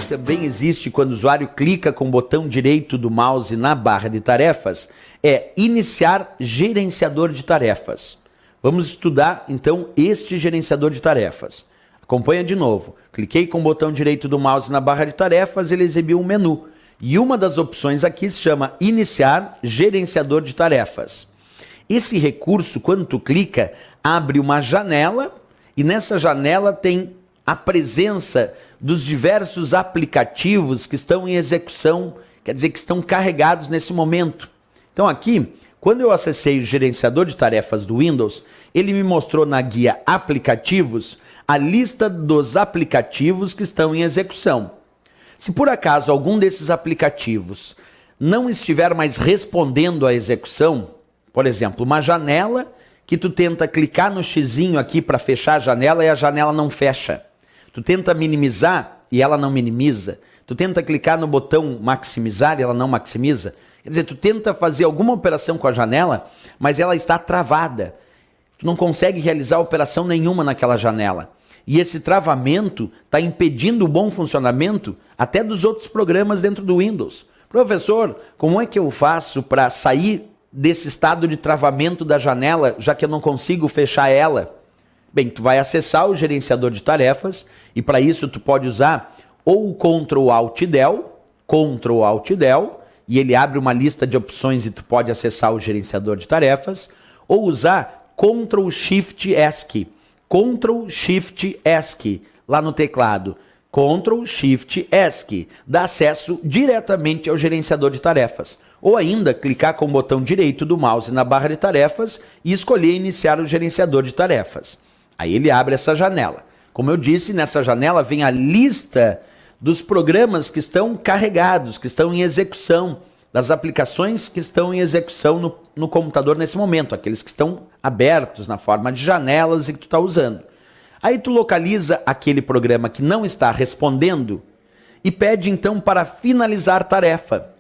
que também existe quando o usuário clica com o botão direito do mouse na barra de tarefas é iniciar gerenciador de tarefas. Vamos estudar então este gerenciador de tarefas. Acompanha de novo. Cliquei com o botão direito do mouse na barra de tarefas, ele exibiu um menu. E uma das opções aqui se chama iniciar gerenciador de tarefas. Esse recurso, quando tu clica, abre uma janela e nessa janela tem a presença dos diversos aplicativos que estão em execução, quer dizer, que estão carregados nesse momento. Então aqui, quando eu acessei o gerenciador de tarefas do Windows, ele me mostrou na guia aplicativos a lista dos aplicativos que estão em execução. Se por acaso algum desses aplicativos não estiver mais respondendo à execução, por exemplo, uma janela que tu tenta clicar no xizinho aqui para fechar a janela e a janela não fecha. Tu tenta minimizar e ela não minimiza. Tu tenta clicar no botão maximizar e ela não maximiza. Quer dizer, tu tenta fazer alguma operação com a janela, mas ela está travada. Tu não consegue realizar operação nenhuma naquela janela. E esse travamento está impedindo o bom funcionamento até dos outros programas dentro do Windows. Professor, como é que eu faço para sair desse estado de travamento da janela, já que eu não consigo fechar ela? Bem, tu vai acessar o gerenciador de tarefas e para isso tu pode usar ou o Ctrl Alt Del, e ele abre uma lista de opções e tu pode acessar o gerenciador de tarefas, ou usar Ctrl Shift ESC. Ctrl Shift ESC lá no teclado. Ctrl Shift ESC dá acesso diretamente ao gerenciador de tarefas. Ou ainda clicar com o botão direito do mouse na barra de tarefas e escolher iniciar o gerenciador de tarefas. Aí ele abre essa janela. Como eu disse, nessa janela vem a lista dos programas que estão carregados, que estão em execução, das aplicações que estão em execução no computador nesse momento, aqueles que estão abertos na forma de janelas e que tu está usando. Aí tu localiza aquele programa que não está respondendo e pede então para finalizar tarefa.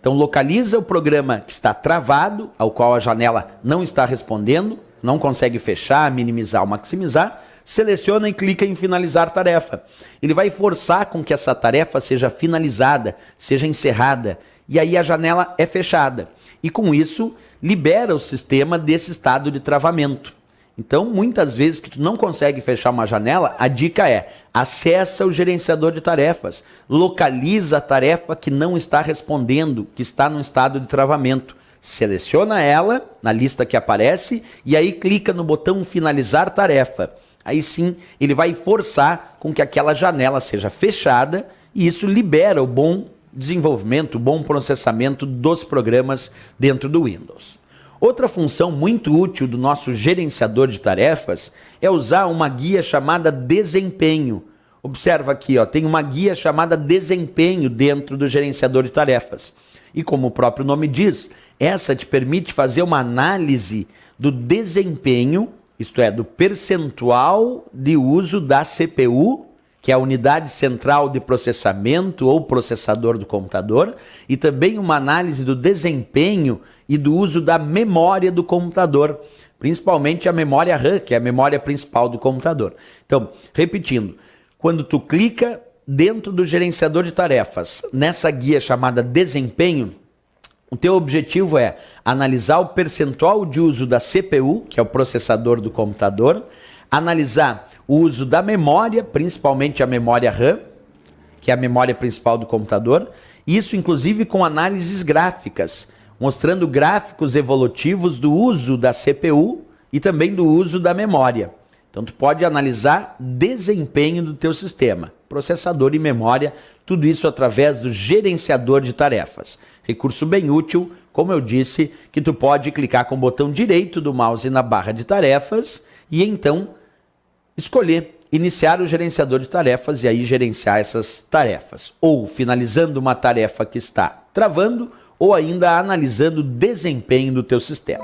Então localiza o programa que está travado, ao qual a janela não está respondendo, não consegue fechar, minimizar ou maximizar, seleciona e clica em finalizar tarefa. Ele vai forçar com que essa tarefa seja finalizada, seja encerrada, e aí a janela é fechada. E com isso, libera o sistema desse estado de travamento. Então, muitas vezes que tu não consegue fechar uma janela, a dica é: acessa o gerenciador de tarefas, localiza a tarefa que não está respondendo, que está num estado de travamento. Seleciona ela na lista que aparece e aí clica no botão finalizar tarefa. Aí sim, ele vai forçar com que aquela janela seja fechada e isso libera o bom desenvolvimento, o bom processamento dos programas dentro do Windows. Outra função muito útil do nosso gerenciador de tarefas é usar uma guia chamada desempenho. Observa aqui, ó, tem uma guia chamada desempenho dentro do gerenciador de tarefas. E como o próprio nome diz, essa te permite fazer uma análise do desempenho, isto é, do percentual de uso da CPU, que é a unidade central de processamento ou processador do computador, e também uma análise do desempenho e do uso da memória do computador, principalmente a memória RAM, que é a memória principal do computador. Então, repetindo, quando tu clica dentro do gerenciador de tarefas, nessa guia chamada desempenho, o teu objetivo é analisar o percentual de uso da CPU, que é o processador do computador, analisar o uso da memória, principalmente a memória RAM, que é a memória principal do computador, isso inclusive com análises gráficas, mostrando gráficos evolutivos do uso da CPU e também do uso da memória. Então tu pode analisar desempenho do teu sistema, processador e memória, tudo isso através do gerenciador de tarefas. Recurso bem útil, como eu disse, que tu pode clicar com o botão direito do mouse na barra de tarefas e então escolher iniciar o gerenciador de tarefas e aí gerenciar essas tarefas. Ou finalizando uma tarefa que está travando, ou ainda analisando o desempenho do teu sistema.